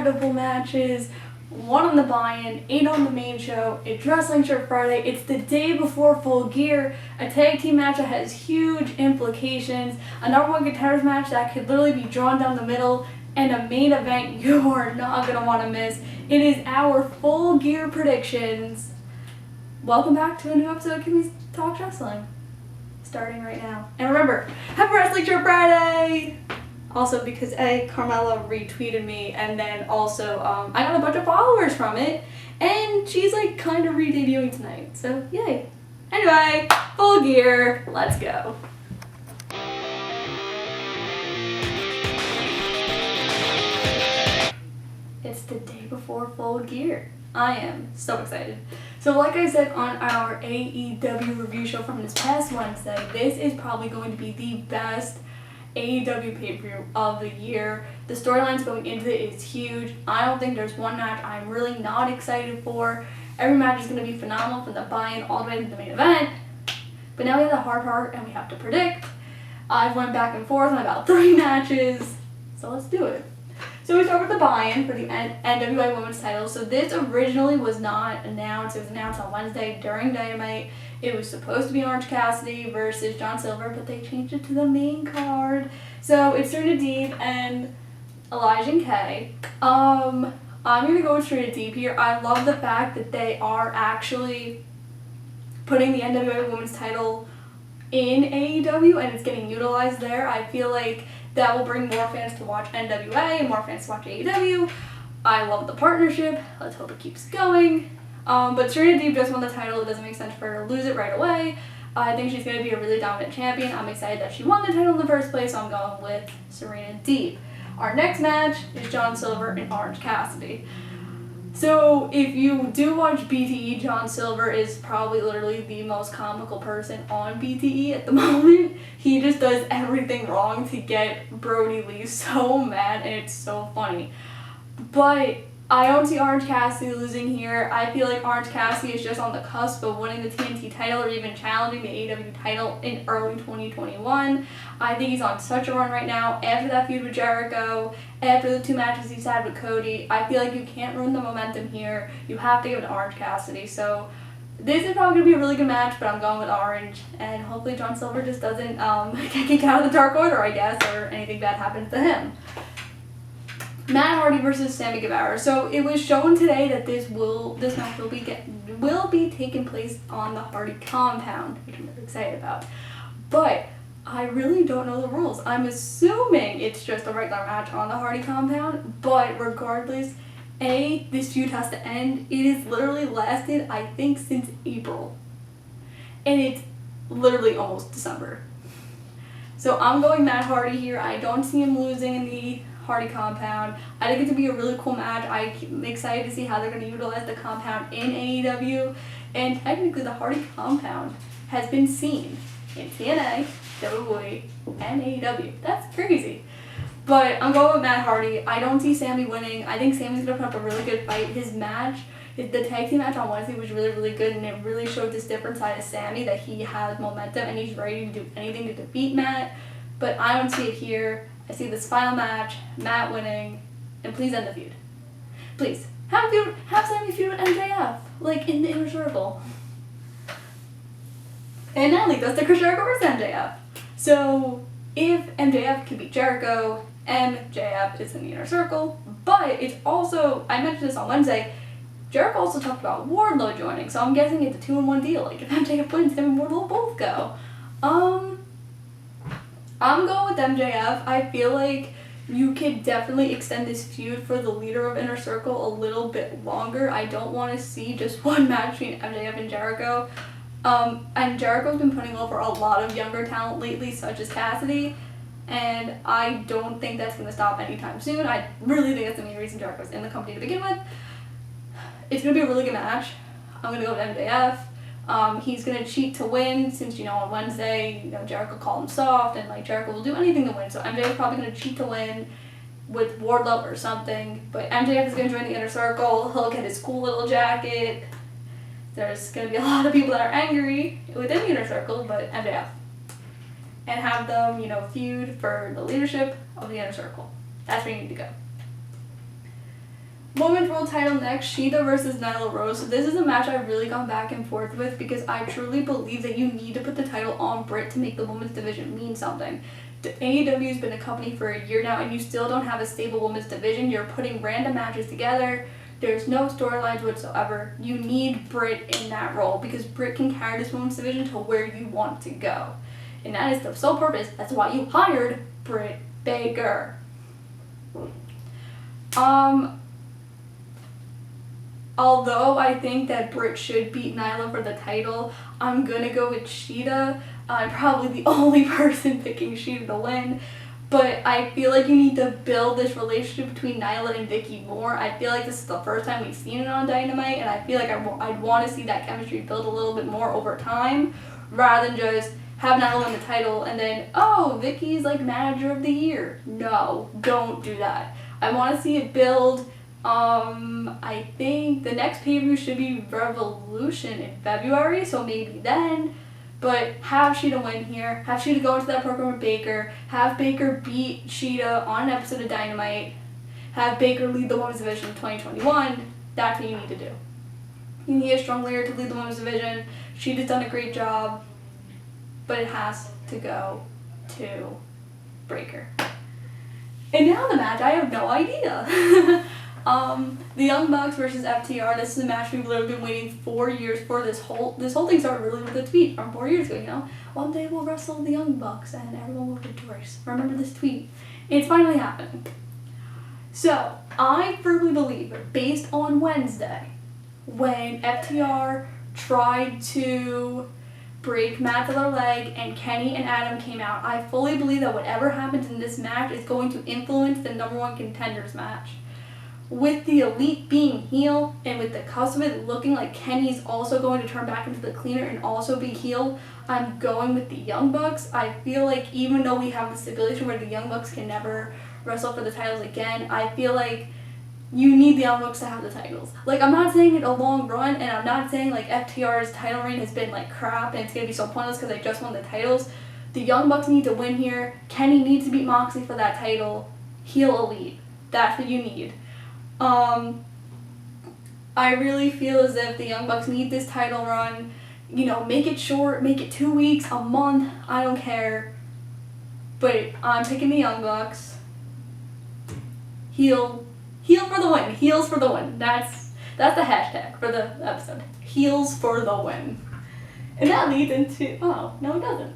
incredible matches. 1 on the buy-in, 8 on the main show. It's Wrestling Shirt Friday. It's the day before Full Gear. A tag team match that has huge implications. A number 1 contenders match that could literally be drawn down the middle. And a main event you are not going to want to miss. It is our Full Gear predictions. Welcome back to a new episode of Kimmy Talks Wrestling. Starting right now. And remember, happy Wrestling Shirt Friday! Also because Carmela retweeted me, and then also I got a bunch of followers from it, and she's like kind of re-debuting tonight, so yay. Anyway, Full Gear, let's go. It's the day before Full Gear. I am so excited. So like I said on our AEW review show from this past Wednesday, this is probably going to be the best AEW pay-per-view of the year. The storylines going into it is huge. I don't think there's one match I'm really not excited for. Every match is going to be phenomenal from the buy-in all the way to the main event. But now we have the hard part and we have to predict. I've went back and forth on about 3 matches, so let's do it. So we start with the buy-in for the NWA Women's title. So this originally was not announced. It was announced on Wednesday during Dynamite. It was supposed to be Orange Cassidy versus John Silver, but they changed it to the main card. So it's Serena Deeb and Elijah Kay. I'm going to go with Serena Deeb here. I love the fact that they are actually putting the NWA Women's title in AEW and it's getting utilized there. I feel like that will bring more fans to watch NWA and more fans to watch AEW. I love the partnership. Let's hope it keeps going. But Serena Deeb just won the title. It doesn't make sense for her to lose it right away. I think she's going to be a really dominant champion. I'm excited that she won the title in the first place, so I'm going with Serena Deeb. Our next match is John Silver and Orange Cassidy. So if you do watch BTE, John Silver is probably literally the most comical person on BTE at the moment. He just does everything wrong to get Brody Lee so mad, and it's so funny. But I don't see Orange Cassidy losing here. I feel like Orange Cassidy is just on the cusp of winning the TNT title or even challenging the AEW title in early 2021. I think he's on such a run right now. After that feud with Jericho, after the 2 matches he's had with Cody, I feel like you can't ruin the momentum here. You have to give it to Orange Cassidy. So this is probably going to be a really good match, but I'm going with Orange. And hopefully John Silver just doesn't get kicked out of the Dark Order, I guess, or anything bad happens to him. Matt Hardy versus Sammy Guevara. So it was shown today that this match will be taking place on the Hardy compound, which I'm really excited about. But I really don't know the rules. I'm assuming it's just a regular match on the Hardy compound, but regardless, this feud has to end. It has literally lasted, I think, since April. And it's literally almost December. So I'm going Matt Hardy here. I don't see him losing in the Hardy compound. I think it's going to be a really cool match. I'm excited to see how they're going to utilize the compound in AEW. And technically the Hardy compound has been seen in TNA, WWE, and AEW. That's crazy. But I'm going with Matt Hardy. I don't see Sammy winning. I think Sammy's going to put up a really good fight. His match, the tag team match on Wednesday was really, really good, and it really showed this different side of Sammy, that he has momentum and he's ready to do anything to defeat Matt. But I don't see it here. I see this final match, Matt winning, and please end the feud. Please, have Sammy feud with MJF, like in the Inner Circle. And that leads us to Chris Jericho versus MJF. So if MJF can beat Jericho, MJF is in the Inner Circle. But it's also, I mentioned this on Wednesday, Jericho also talked about Wardlow joining, so I'm guessing it's a 2-in-1 deal. Like if MJF wins, him and Wardlow will both go. I'm going with MJF. I feel like you could definitely extend this feud for the leader of Inner Circle a little bit longer. I don't want to see just one match between MJF and Jericho. And Jericho's been putting over a lot of younger talent lately, such as Cassidy, and I don't think that's going to stop anytime soon. I really think that's the main reason Jericho's in the company to begin with. It's going to be a really good match. I'm going to go with MJF. He's going to cheat to win since, on Wednesday, Jericho called him soft and, Jericho will do anything to win. So MJF is probably going to cheat to win with Wardlow or something. But MJF is going to join the Inner Circle. He'll get his cool little jacket. There's going to be a lot of people that are angry within the Inner Circle, but MJF. And have them, feud for the leadership of the Inner Circle. That's where you need to go. Women's World Title next, Shida versus Nyla Rose. So this is a match I've really gone back and forth with because I truly believe that you need to put the title on Britt to make the women's division mean something. AEW has been a company for a year now and you still don't have a stable women's division. You're putting random matches together. There's no storylines whatsoever. You need Britt in that role because Britt can carry this women's division to where you want to go. And that is the sole purpose. That's why you hired Britt Baker. Although I think that Britt should beat Nyla for the title, I'm gonna go with Shida. I'm probably the only person picking Shida to win. But I feel like you need to build this relationship between Nyla and Vicky more. I feel like this is the first time we've seen it on Dynamite, and I feel like I'd want to see that chemistry build a little bit more over time, rather than just have Nyla win the title and then, oh, Vicky's like manager of the year. No, don't do that. I want to see it build. I think the next pay-per-view should be Revolution in February, so maybe then. But have Shida win here, have Shida go into that program with Baker, have Baker beat Shida on an episode of Dynamite, have Baker lead the women's division in 2021. That's what you need to do. You need a strong leader to lead the women's division. Shida's done a great job, but it has to go to Baker. And now the match, I have no idea. The Young Bucks versus FTR. This is a match we've literally been waiting 4 years for. This whole thing started really with a tweet from 4 years ago, you know. One day we'll wrestle the Young Bucks and everyone will rejoice. Remember this tweet. It's finally happening. So, I firmly believe, based on Wednesday, when FTR tried to break Matt's other leg and Kenny and Adam came out, I fully believe that whatever happens in this match is going to influence the #1 contenders match. With the Elite being heel and with the cusp of it looking like Kenny's also going to turn back into the cleaner and also be heel, I'm going with the Young Bucks. I feel like even though we have the stipulation where the Young Bucks can never wrestle for the titles again, I feel like you need the Young Bucks to have the titles. Like, I'm not saying it a long run, and I'm not saying like FTR's title reign has been like crap and it's going to be so pointless because they just won the titles. The Young Bucks need to win here. Kenny needs to beat Moxley for that title. Heel Elite. That's what you need. I really feel as if the Young Bucks need this title run. You know, make it short, make it 2 weeks, a month, I don't care. But I'm picking the Young Bucks. Heel for the win. Heels for the win. That's the hashtag for the episode. Heels for the win. And that leads into, oh, no it doesn't.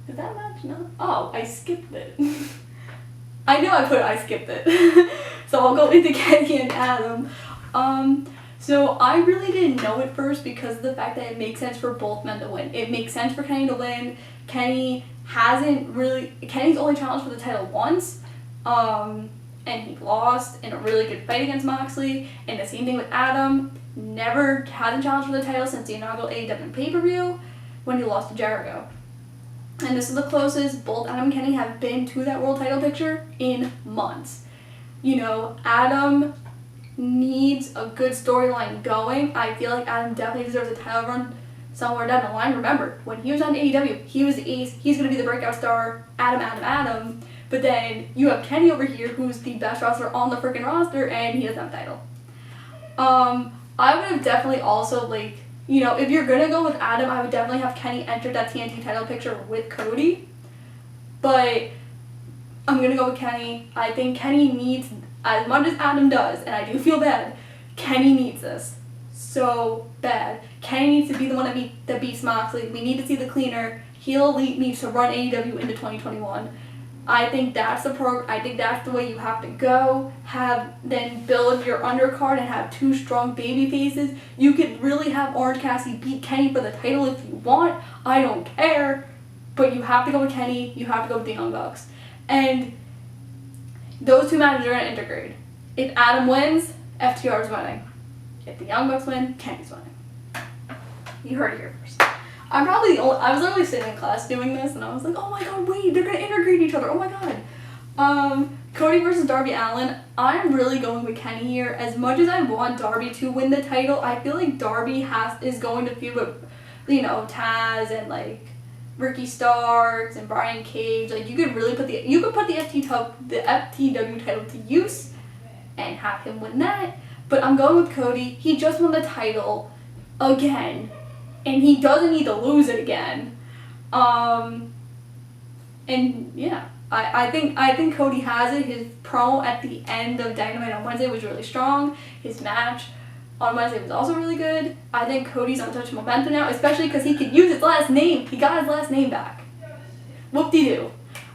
Is that a match? No? Oh, I skipped it. I know I skipped it. So I'll go into Kenny and Adam. So I really didn't know at first because of the fact that it makes sense for both men to win. It makes sense for Kenny to win. Kenny's only challenged for the title once. And he lost in a really good fight against Moxley. And the same thing with Adam. Hasn't challenged for the title since the inaugural AEW pay-per-view when he lost to Jericho. And this is the closest both Adam and Kenny have been to that world title picture in months. You know, Adam needs a good storyline going. I feel like Adam definitely deserves a title run somewhere down the line. Remember, when he was on AEW, he was the ace. He's going to be the breakout star, Adam. But then you have Kenny over here, who's the best wrestler on the freaking roster, and he doesn't have a title. I would have definitely also, like, you know, if you're going to go with Adam, I would definitely have Kenny enter that TNT title picture with Cody. But I'm going to go with Kenny. I think Kenny needs, as much as Adam does, and I do feel bad, Kenny needs this so bad. Kenny needs to be the one that beats Moxley. We need to see the cleaner. Heel Elite needs to run AEW into 2021. I think that's the way you have to go. Then build your undercard and have two strong baby faces. You could really have Orange Cassidy beat Kenny for the title if you want. I don't care. But you have to go with Kenny. You have to go with the Young Bucks. And those two matches are going to integrate. If Adam wins, FTR is winning. If the Young Bucks win, Kenny's winning. You heard it here first. I was literally sitting in class doing this, and I was like, oh my god, wait, they're going to integrate each other, oh my god. Cody versus Darby Allin, I'm really going with Kenny here. As much as I want Darby to win the title, I feel like Darby is going to feud with, you know, Taz and, like, Ricky Starks and Brian Cage. Like, you could really put the FTW title to use and have him win that. But I'm going with Cody. He just won the title again, and he doesn't need to lose it again. And yeah, I think Cody has it. His promo at the end of Dynamite on Wednesday was really strong. His match on Wednesday was also really good. I think Cody's on such momentum now, especially because he could use his last name. He got his last name back. Whoop-de-doo.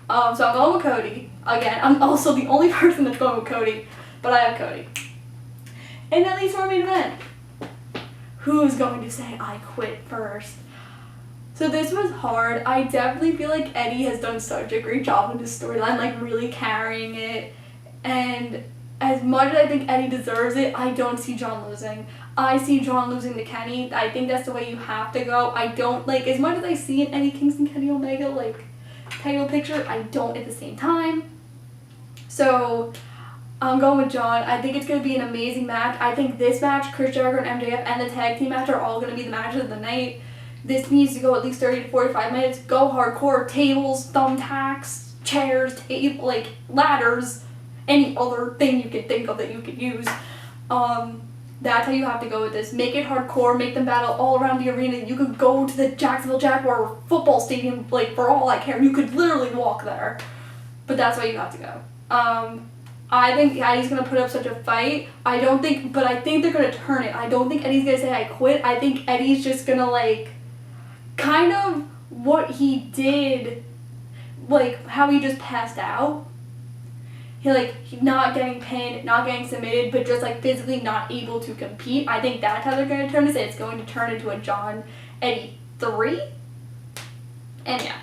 So I'm going with Cody. Again, I'm also the only person that's going with Cody, but I have Cody. And at least for our main event, who's going to say I quit first? So this was hard. I definitely feel like Eddie has done such a great job with this storyline, like really carrying it. And as much as I think Eddie deserves it, I don't see John losing. I see John losing to Kenny. I think that's the way you have to go. I don't, like, as much as I see an Eddie Kingston, Kenny Omega, like, title picture, I don't at the same time. So I'm going with John. I think it's going to be an amazing match. I think this match, Chris Jericho and MJF, and the tag team match are all going to be the matches of the night. This needs to go at least 30 to 45 minutes. Go hardcore. Tables, thumbtacks, chairs, like ladders, any other thing you could think of that you could use. That's how you have to go with this. Make it hardcore. Make them battle all around the arena. You could go to the Jacksonville Jaguar football stadium, like, for all I care. You could literally walk there. But that's why you have to go. I think Eddie's going to put up such a fight. I think they're going to turn it. I don't think Eddie's going to say I quit. I think Eddie's just going to, like, kind of what he did, like, how he just passed out. He not getting pinned, not getting submitted, but just, like, physically not able to compete. I think that's how they're going to turn this. It's going to turn into a John Eddie 3. And yeah,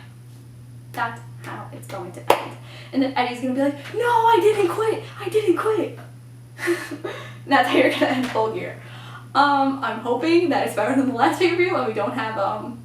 that's how it's going to end. And then Eddie's going to be like, no, I didn't quit. That's how you're going to end Full Gear. I'm hoping that it's better than the last pay-per-view and we don't have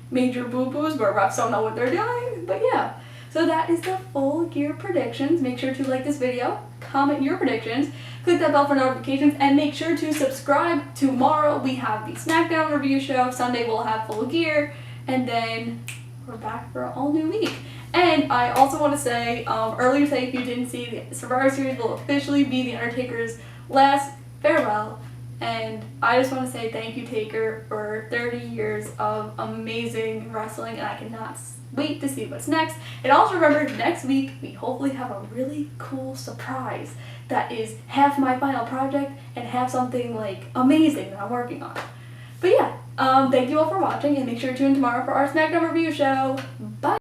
major boo-boos where refs don't know what they're doing. But yeah, so that is the Full Gear predictions. Make sure to like this video, comment your predictions, click that bell for notifications, and make sure to subscribe. Tomorrow we have the SmackDown review show. Sunday we'll have Full Gear, and then we're back for an all-new week. And I also want to say, earlier today, if you didn't see, the Survivor Series will officially be The Undertaker's last farewell. And I just want to say thank you, Taker, for 30 years of amazing wrestling, and I cannot wait to see what's next. And also remember, next week, we hopefully have a really cool surprise that is half my final project and half something, like, amazing that I'm working on. But yeah, thank you all for watching, and make sure to tune in tomorrow for our SmackDown review show.